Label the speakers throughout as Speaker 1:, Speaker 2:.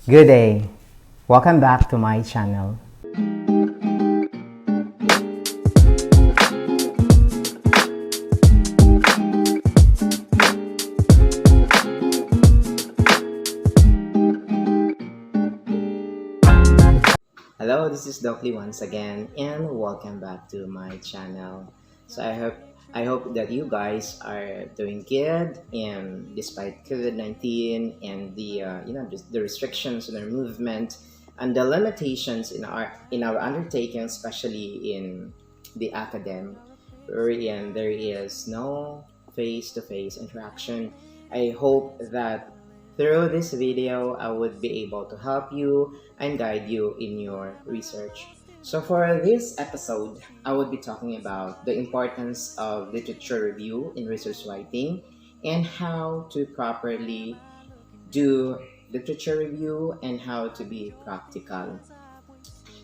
Speaker 1: Good day. Welcome back to my channel. Hello, this is Dokli once again and welcome back to my channel. So I hope that you guys are doing good and despite COVID-19 and the restrictions in our movement and the limitations in our undertaking, especially in the academic, wherein there is no face-to-face interaction. I hope that through this video, I would be able to help you and guide you in your research. So for this episode, I would be talking about the importance of literature review in research writing and how to properly do literature review and how to be practical.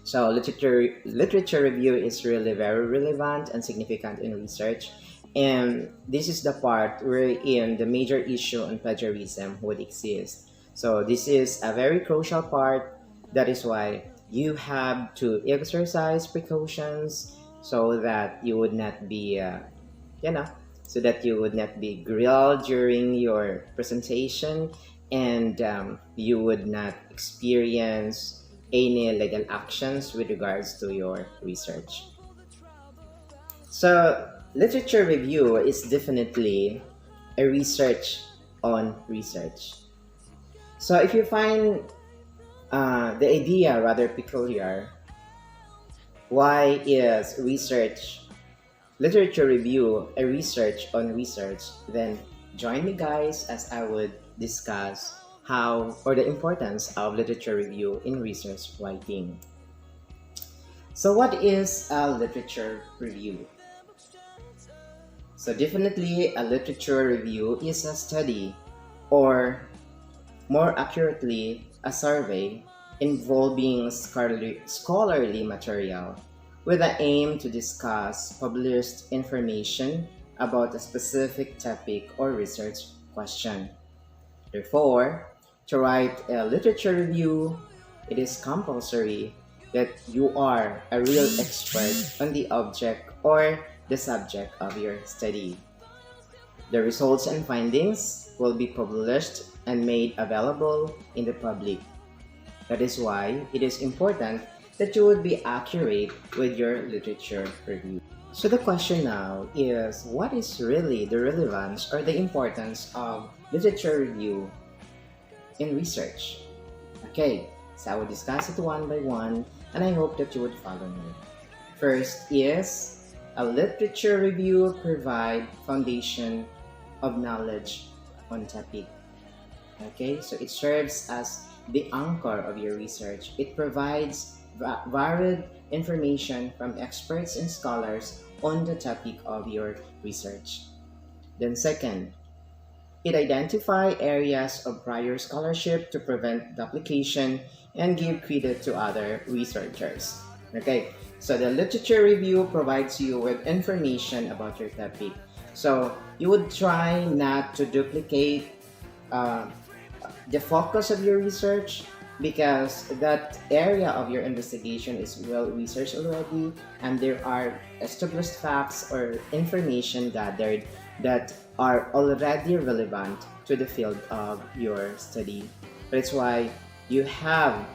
Speaker 1: So literature review is really very relevant and significant in research. And this is the part wherein the major issue on plagiarism would exist. So this is a very crucial part. That is why you have to exercise precautions so that you would not be, so that you would not be grilled during your presentation and you would not experience any legal actions with regards to your research. So literature review is definitely a research on research. So if you find the idea rather peculiar, why is literature review a research on research, then join me guys as I would discuss how or the importance of literature review in research writing. So what is a literature review? So definitely a literature review is a study, or more accurately, a survey involving scholarly material with the aim to discuss published information about a specific topic or research question. Therefore, to write a literature review, it is compulsory that you are a real expert on the object or the subject of your study. The results and findings will be published and made available in the public. That is why it is important that you would be accurate with your literature review. So the question now is, what is really the relevance or the importance of literature review in research? Okay, so I will discuss it one by one and I hope that you would follow me. First is, a literature review provides foundation of knowledge on topic. Okay, so it serves as the anchor of your research. It provides varied information from experts and scholars on the topic of your research. Then second, it identifies areas of prior scholarship to prevent duplication and give credit to other researchers. Okay, so the literature review provides you with information about your topic. So you would try not to duplicate the focus of your research, because that area of your investigation is well researched already and there are established facts or information gathered that are already relevant to the field of your study. That's why you have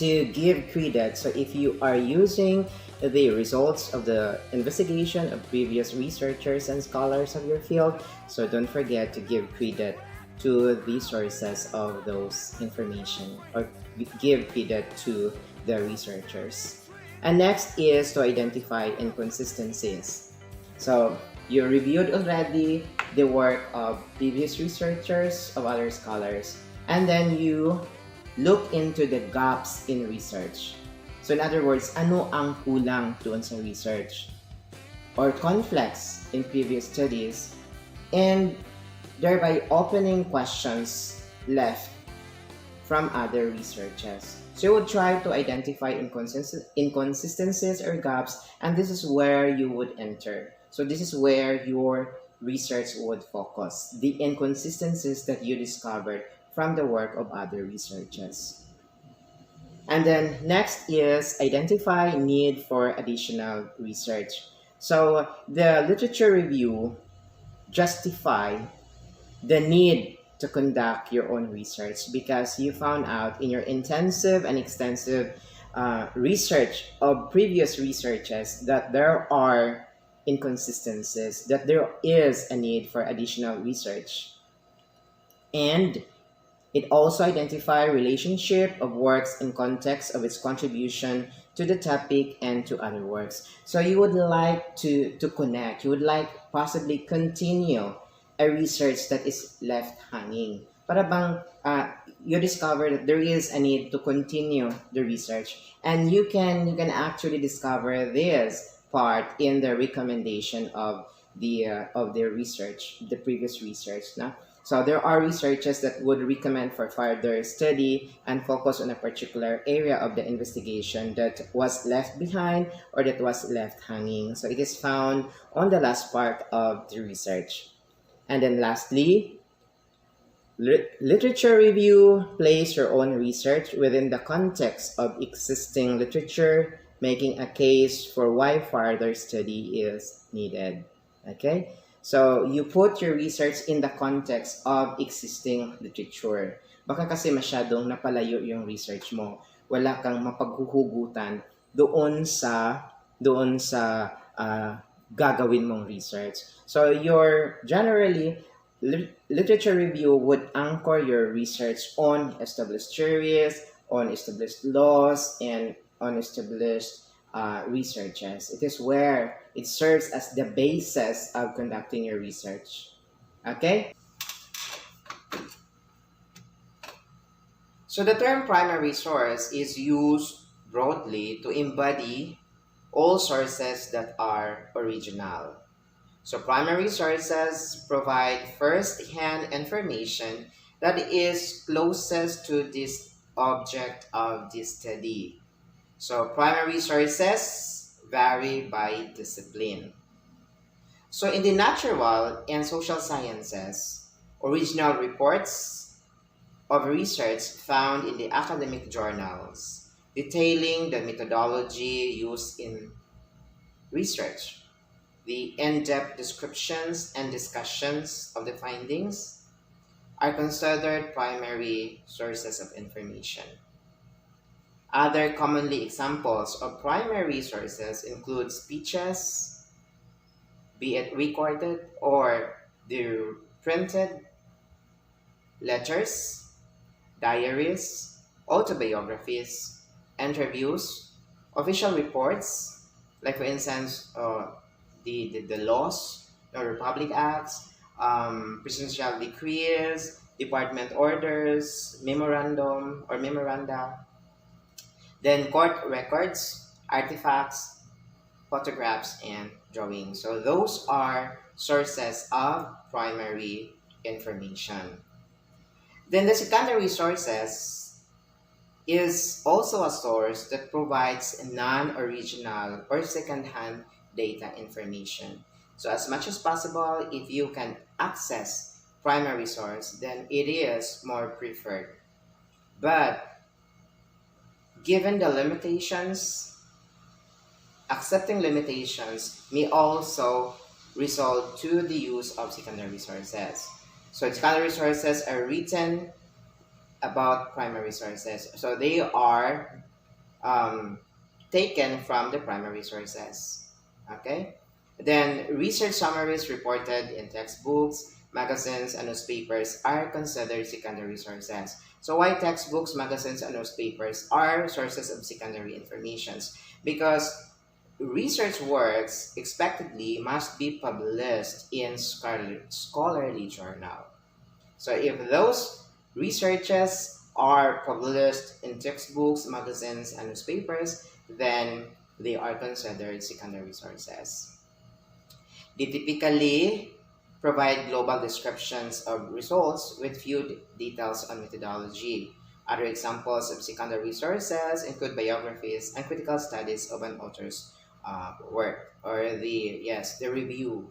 Speaker 1: to give credit. So if you are using the results of the investigation of previous researchers and scholars of your field, so don't forget to give credit to the sources of those information or give credit to the researchers. And next is to identify inconsistencies. So you reviewed already the work of previous researchers, of other scholars, and then you look into the gaps in research. So in other words, ano ang kulang doon sa research or conflicts in previous studies, and thereby opening questions left from other researchers. So you would try to identify inconsistencies or gaps, and this is where you would enter. So this is where your research would focus, the inconsistencies that you discovered from the work of other researchers. And then next is identify need for additional research. So the literature review justify the need to conduct your own research because you found out in your intensive and extensive research of previous researches that there are inconsistencies, that there is a need for additional research. And it also identifies relationship of works in context of its contribution to the topic and to other works. So you would like to connect, you would like possibly continue a research that is left hanging. Para bang you discover that there is a need to continue the research, and you can actually discover this part in the recommendation of the research, the previous research. No? So there are researchers that would recommend for further study and focus on a particular area of the investigation that was left behind or that was left hanging. So it is found on the last part of the research. And then lastly, literature review. Place your own research within the context of existing literature, making a case for why further study is needed. Okay? So, you put your research in the context of existing literature. Baka kasi masyadong napalayo yung research mo. Wala kang mapaghuhugutan doon sa gagawin mong research. So, your generally literature review would anchor your research on established theories, on established laws, and on established researches. It is where it serves as the basis of conducting your research. Okay? So the term primary source is used broadly to embody all sources that are original. So primary sources provide first-hand information that is closest to this object of this study. So primary sources vary by discipline. So in the natural and social sciences, original reports of research found in the academic journals detailing the methodology used in research, the in-depth descriptions and discussions of the findings are considered primary sources of information. Other commonly examples of primary sources include speeches, be it recorded or the printed, letters, diaries, autobiographies, interviews, official reports, like for instance, the laws, the Republic Acts, presidential decrees, department orders, memorandum or memoranda, then court records, artifacts, photographs, and drawings. So those are sources of primary information. Then the secondary sources is also a source that provides non-original or second-hand data information. So as much as possible, if you can access primary source, then it is more preferred. But given the limitations, accepting limitations may also result to the use of secondary sources. So secondary sources are written about primary sources. So they are taken from the primary sources. Okay? Then research summaries reported in textbooks, magazines, and newspapers are considered secondary sources. So why textbooks, magazines, and newspapers are sources of secondary information? Because research works expectedly must be published in scholarly journal. So if those researches are published in textbooks, magazines, and newspapers, then they are considered secondary sources. They typically provide global descriptions of results with few details on methodology. Other examples of secondary sources include biographies and critical studies of an author's work, or the review.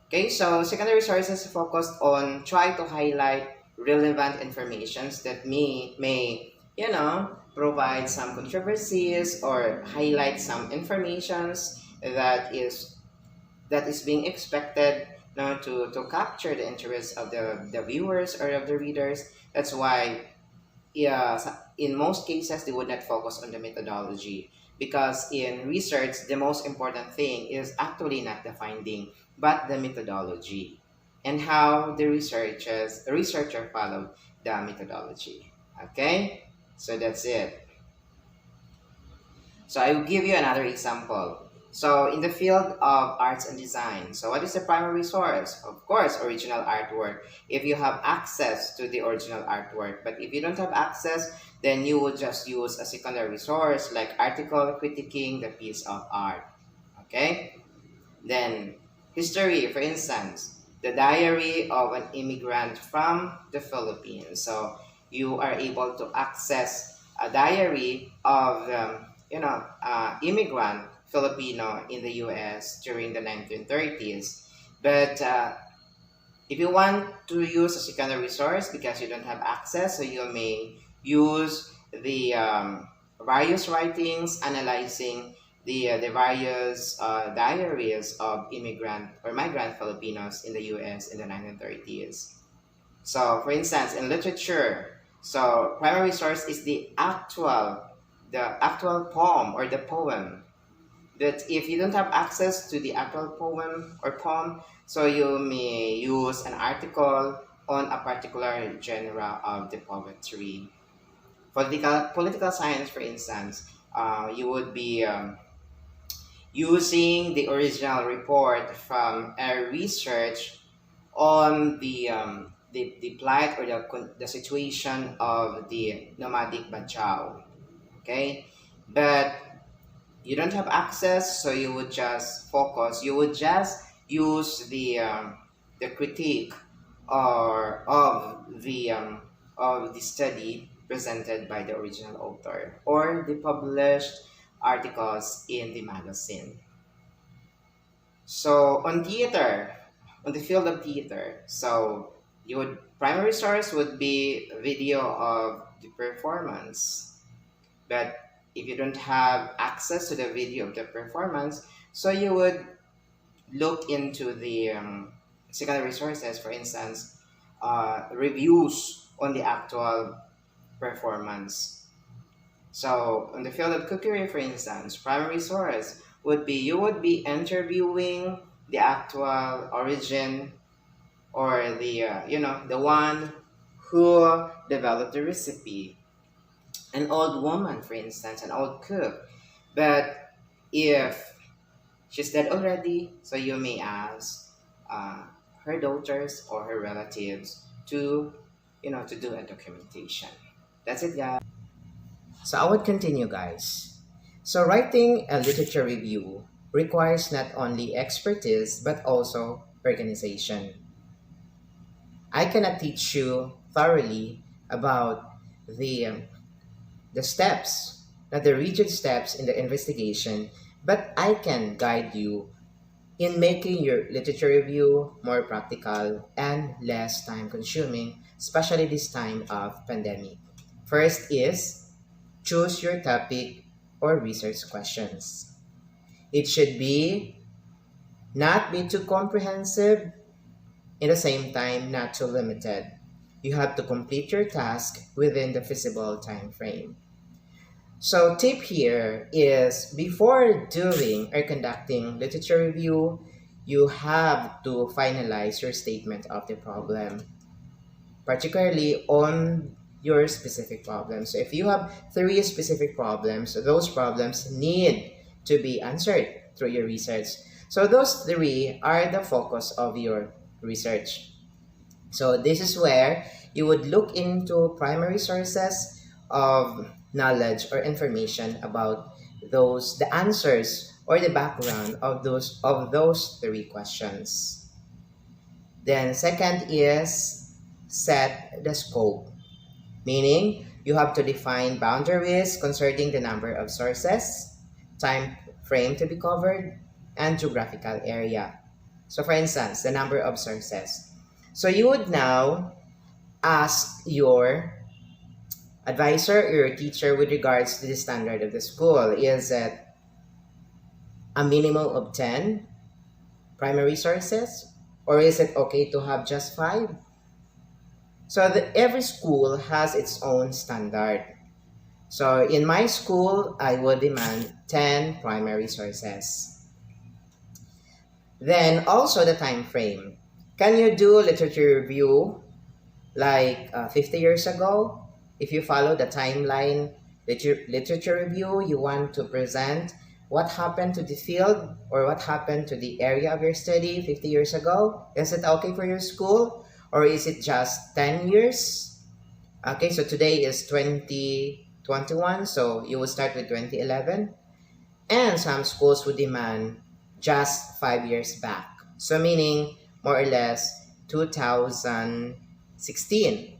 Speaker 1: Okay, so secondary sources focused on try to highlight relevant informations that may provide some controversies or highlight some informations that is being expected now to capture the interest of the viewers or of the readers. That's why, yeah, in most cases they would not focus on the methodology, because in research the most important thing is actually not the finding but the methodology and how the researcher followed the methodology. Okay, so that's it. So I will give you another example. So in the field of arts and design, so what is the primary source? Of course, original artwork. If you have access to the original artwork, but if you don't have access, then you would just use a secondary source like article critiquing the piece of art. Okay? Then history, for instance, the diary of an immigrant from the Philippines. So you are able to access a diary of immigrant Filipino in the U.S. during the 1930s. But if you want to use a secondary source because you don't have access, so you may use the various writings analyzing the various diaries of immigrant or migrant Filipinos in the U.S. in the 1930s. So, for instance, in literature, so primary source is the actual poem or the poem. But if you don't have access to the actual poem or poem, so you may use an article on a particular genre of the poetry. Political science, for instance, you would be using the original report from a research on the plight or the situation of the nomadic Bajau. Okay, but you don't have access, so you would just use the critique or of the study presented by the original author or the published articles in the magazine. So on the field of theater, so your primary source would be a video of the performance. But if you don't have access to the video of the performance, so you would look into the secondary sources, for instance, reviews on the actual performance. So on the field of cookery, for instance, primary source would be you would be interviewing the actual origin or the one who developed the recipe, an old woman, for instance, an old cook. But if she's dead already, so you may ask her daughters or her relatives to do a documentation. That's it, guys. So I would continue, guys. So writing a literature review requires not only expertise but also organization. I cannot teach you thoroughly about the the steps, not the rigid steps in the investigation, but I can guide you in making your literature review more practical and less time consuming, especially this time of pandemic. First is choose your topic or research questions. It should be not be too comprehensive, in the same time not too limited. You have to complete your task within the feasible time frame. So tip here is before doing or conducting literature review, you have to finalize your statement of the problem, particularly on your specific problem. So if you have three specific problems, those problems need to be answered through your research. So those three are the focus of your research. So this is where you would look into primary sources of knowledge or information about the answers or the background of those three questions. Then second is set the scope, meaning you have to define boundaries concerning the number of sources, time frame to be covered, and geographical area. So for instance, the number of sources. So you would now ask your advisor or your teacher with regards to the standard of the school. Is it a minimum of 10 primary sources? Or is it okay to have just 5? So every school has its own standard. So in my school, I would demand 10 primary sources. Then also the time frame. Can you do literature review like 50 years ago? If you follow the timeline, literature review, you want to present what happened to the field or what happened to the area of your study 50 years ago. Is it okay for your school? Or is it just 10 years? Okay, so today is 2021, so you will start with 2011. And some schools would demand just 5 years back. So meaning more or less 2016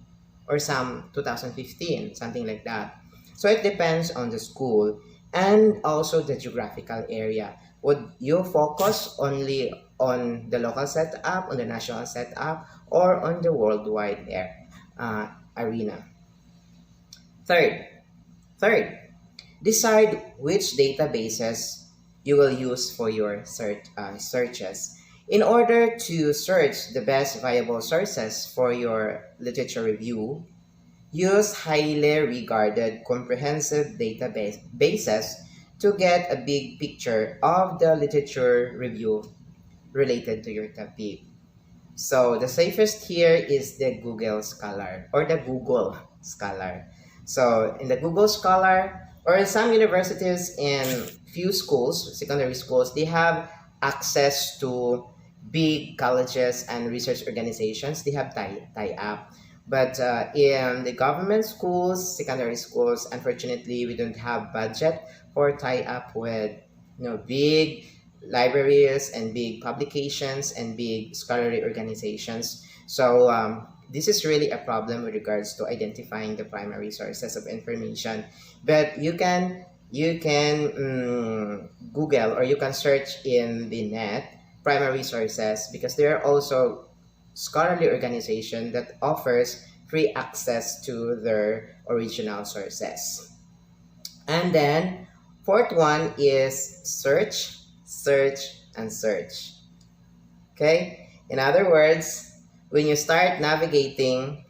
Speaker 1: or some 2015, something like that. So it depends on the school and also the geographical area. Would you focus only on the local setup, on the national setup, or on the worldwide arena? Third, decide which databases you will use for your searches. In order to search the best viable sources for your literature review, use highly regarded comprehensive databases to get a big picture of the literature review related to your topic. So the safest here is the Google Scholar or the Google Scholar. So in the Google Scholar, or in some universities and few schools, secondary schools, they have access to big colleges and research organizations. They have tie-up. But in the government schools, secondary schools, unfortunately, we don't have budget for tie-up with big libraries and big publications and big scholarly organizations. So this is really a problem with regards to identifying the primary sources of information. But you can Google or you can search in the net primary sources, because there are also scholarly organization that offers free access to their original sources. And then fourth one is search, and search. Okay? In other words, when you start navigating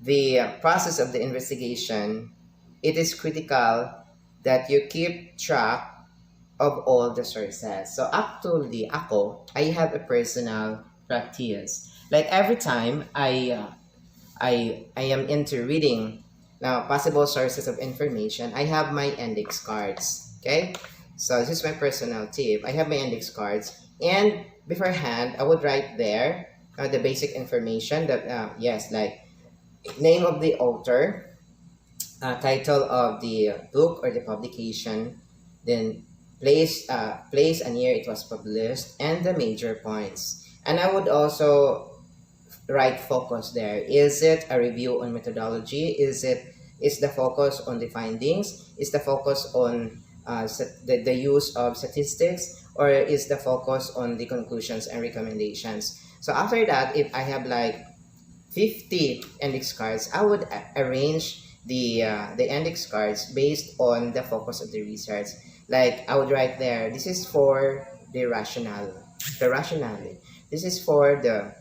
Speaker 1: the process of the investigation, it is critical that you keep track of all the sources. So actually, I have a personal practice. Like every time I am into reading now possible sources of information, I have my index cards. Okay, so this is my personal tip. I have my index cards, and beforehand I would write there the basic information that yes, like name of the author, title of the book or the publication, then place and year it was published, and the major points. And I would also write focus there. Is it a review on methodology? Is the focus on the findings? Is the focus on the use of statistics, or is the focus on the conclusions and recommendations? So after that, if I have like 50 index cards, I would arrange the index cards based on the focus of the research. Like I would write there, this is for the rationale. This is for the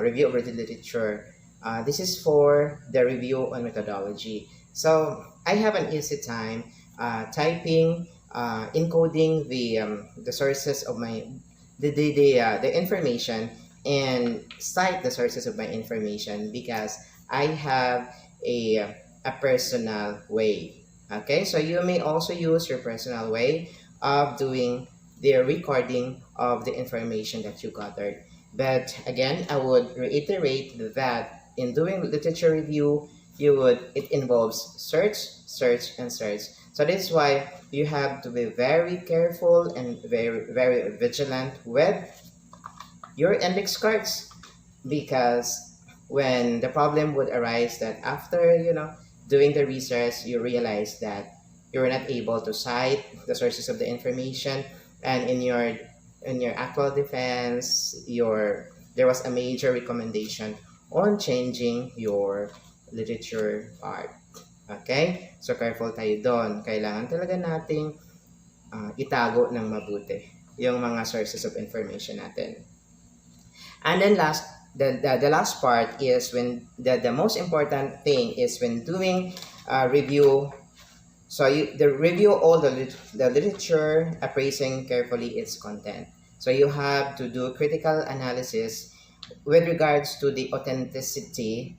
Speaker 1: review of written literature. This is for the review on methodology. So I have an easy time typing, encoding the sources of my the information, and cite the sources of my information, because I have a personal way. Okay, so you may also use your personal way of doing the recording of the information that you gathered. But again, I would reiterate that in doing literature review, it involves search, and search. So this is why you have to be very careful and very, very vigilant with your index cards, because when the problem would arise that after doing the research, you realize that you're not able to cite the sources of the information, and in your actual defense, your there was a major recommendation on changing your literature part. Okay? So careful tayo doon. Kailangan talaga nating itago ng mabuti yung mga sources of information natin. And then the last part is when the most important thing is when doing review. So the review all the literature, appraising carefully its content. So you have to do critical analysis with regards to the authenticity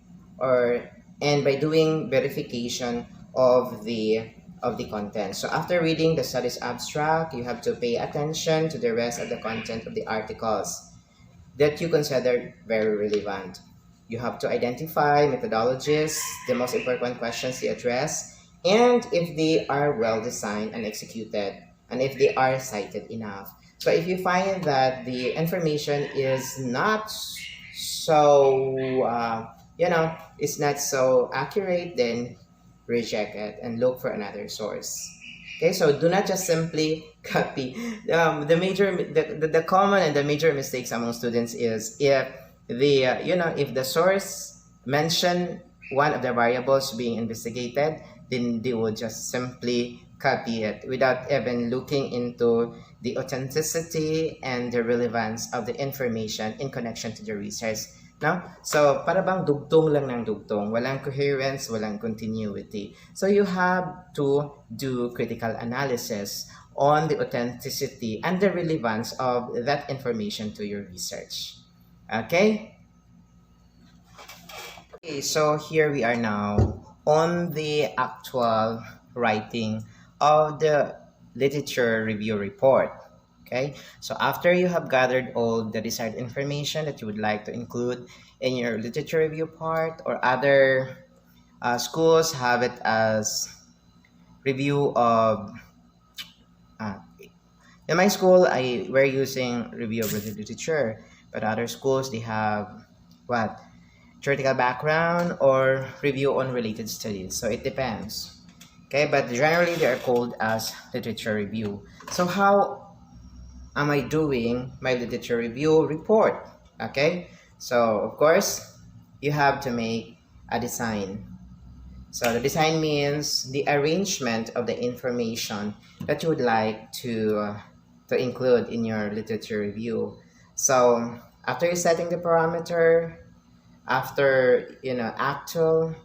Speaker 1: and by doing verification of the content. So after reading the study's abstract, you have to pay attention to the rest of the content of the articles that you consider very relevant. You have to identify methodologies, the most important questions they address, and if they are well designed and executed, and if they are cited enough. So if you find that the information is not so, it's not so accurate, then reject it and look for another source. Okay, so do not just simply copy. The common and the major mistakes among students is if if the source mentioned one of the variables being investigated, then they will just simply copy it without even looking into the authenticity and the relevance of the information in connection to the research. No? So, para bang dugtong lang ng dugtong. Walang coherence, walang continuity. So, you have to do critical analysis on the authenticity and the relevance of that information to your research. Okay? Okay, so here we are now on the actual writing of the literature review report. Okay, so after you have gathered all the desired information that you would like to include in your literature review part, or other schools have it as review of in my school we're using review of literature, but other schools they have what, theoretical background or review on related studies, so it depends. Okay, but generally they are called as literature review. So how am I doing my literature review report? Okay, so of course you have to make a design. So the design means the arrangement of the information that you would like to include in your literature review. So after setting the parameter, after actual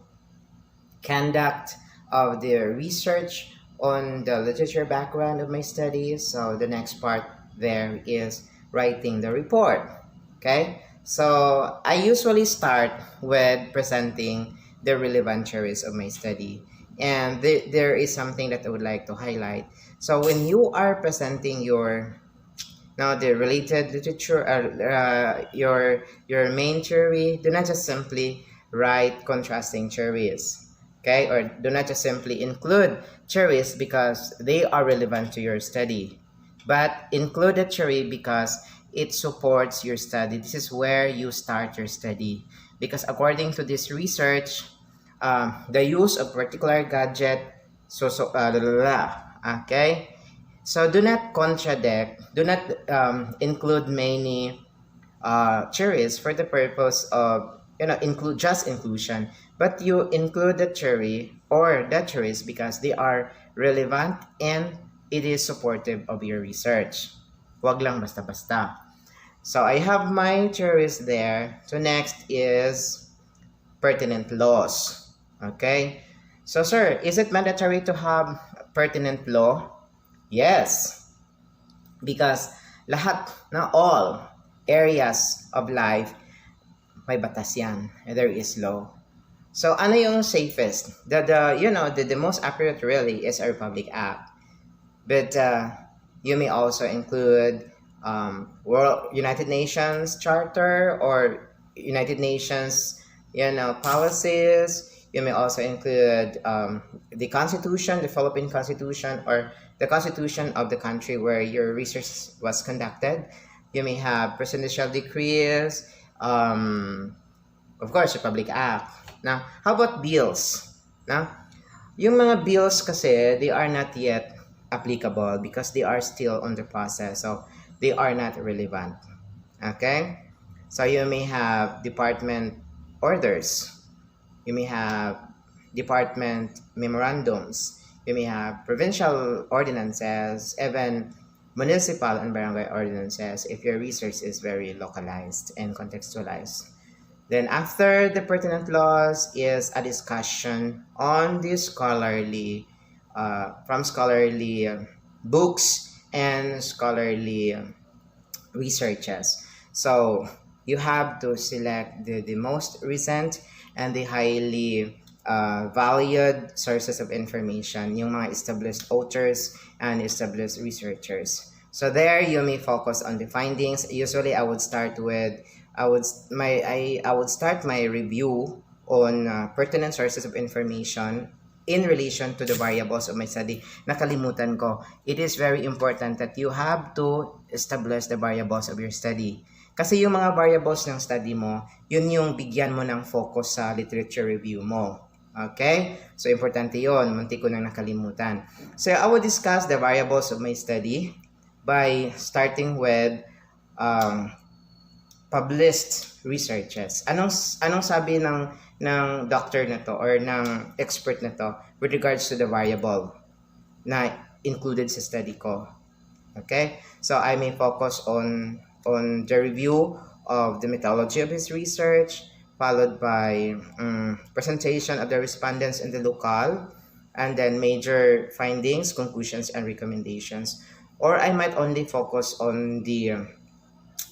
Speaker 1: conduct of the research on the literature background of my studies, so the next part there is writing the report. Okay, so I usually start with presenting the relevant theories of my study, and there is something that I would like to highlight. So when you are presenting the related literature, your main theory, do not just simply write contrasting theories. Okay, or do not just simply include theories because they are relevant to your study, but include a theory because it supports your study. This is where you start your study, because according to this research, the use of particular gadget, okay, so do not contradict, do not include many theories for the purpose of inclusion, but you include the theory or the theories because they are relevant and it is supportive of your research. Wag lang basta-basta. So I have my theories there. So next is pertinent laws. Okay? So sir, is it mandatory to have pertinent law? Yes. Because all areas of life may batas yan. There is law. So ano yung safest? The most accurate really is our Republic Act. But you may also include United Nations Charter or United Nations policies. You may also include the Constitution, the Philippine Constitution, or the Constitution of the country where your research was conducted. You may have presidential decrees, of course, Republic Act. Now, how about bills? Now, yung mga bills kasi, they are not yet applicable because they are still on the process. So, they are not relevant. Okay? So you may have department orders, you may have department memorandums, you may have provincial ordinances, even municipal and barangay ordinances if your research is very localized and contextualized. Then after the pertinent laws is a discussion on the scholarly, from scholarly books and scholarly researches. So you have to select the most recent and the highly valued sources of information, yung mga established authors and established researchers. So there you may focus on the findings. Usually I would start with I would start my review on pertinent sources of information in relation to the variables of my study. Nakalimutan ko. It is very important that you have to establish the variables of your study. Kasi yung mga variables ng study mo, yun yung bigyan mo ng focus sa literature review mo. Okay? So, importante yun. Munti ko nang nakalimutan. So, I will discuss the variables of my study by starting with published researches. Anong sabi ng doctor na to or ng expert na to with regards to the variable na included sa study ko? Okay? So I may focus on the review of the methodology of his research, followed by presentation of the respondents in the locale, and then major findings, conclusions, and recommendations. Or I might only focus on the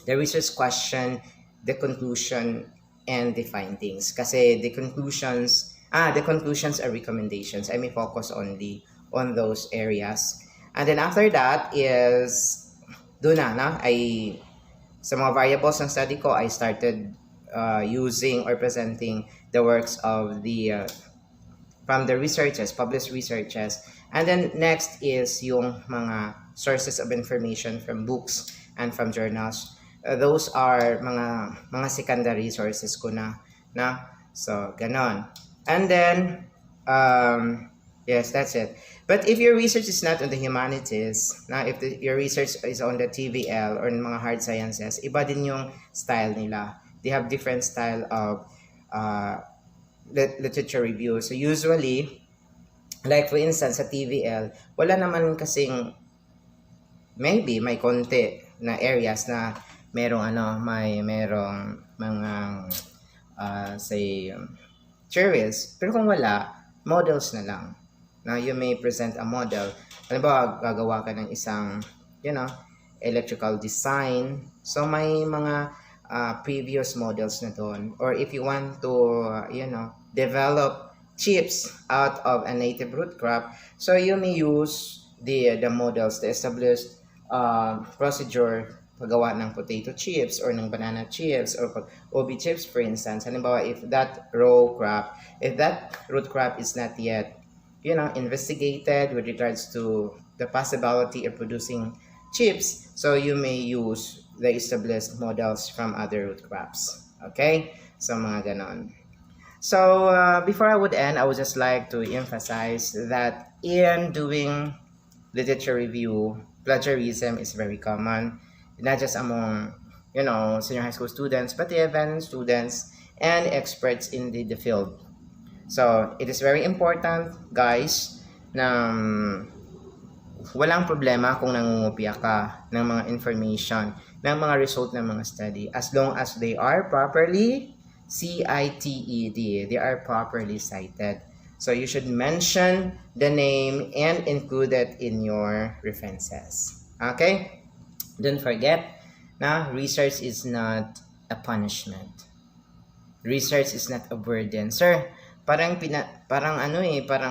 Speaker 1: research question, the conclusion, and the findings. Kasi the conclusions and recommendations, I may focus only on those areas. And then after that is, sa mga variables ng study ko, I started using or presenting the works of from the researches, published researches. And then next is yung mga sources of information from books and from journals. Those are mga secondary sources ko na. So, ganon. And then, yes, that's it. But if your research is not on the humanities, if your research is on the TVL or mga hard sciences, iba din yung style nila. They have different style of literature review. So, usually, like for instance, sa TVL, wala naman kasing, maybe may konti na areas na merong mga say theories, pero kung wala, models na lang. Now you may present a model. Halimbawa, gagawa ka ng isang electrical design, so may mga previous models na doon. Or if you want to develop chips out of a native root crop, so you may use the models, the established procedure paggawa ng potato chips or ng banana chips or OB chips, for instance. Halimbawa, if that root crop is not yet, investigated with regards to the possibility of producing chips, so you may use the established models from other root crops. Okay? So, mga ganon. So, before I would end, I would just like to emphasize that in doing literature review, plagiarism is very common. Not just among, senior high school students, but even students and experts in the field. So, it is very important, guys, na walang problema kung nangungopia ka ng mga information, ng mga result ng mga study, as long as they are properly cited, they are properly cited. So, you should mention the name and include it in your references. Okay? Don't forget, research is not a punishment. Research is not a burden. Sir, parang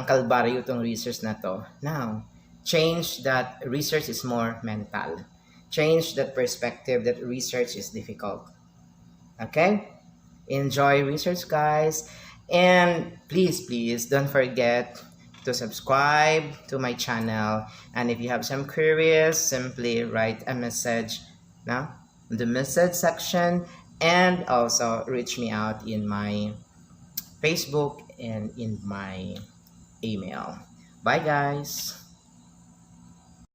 Speaker 1: kalbaryo tong research na to. Now, change that research is more mental. Change that perspective that research is difficult. Okay? Enjoy research, guys. And please, don't forget to subscribe to my channel, and if you have some queries, simply write a message in the message section, and also reach me out in my Facebook and in my email. Bye, guys.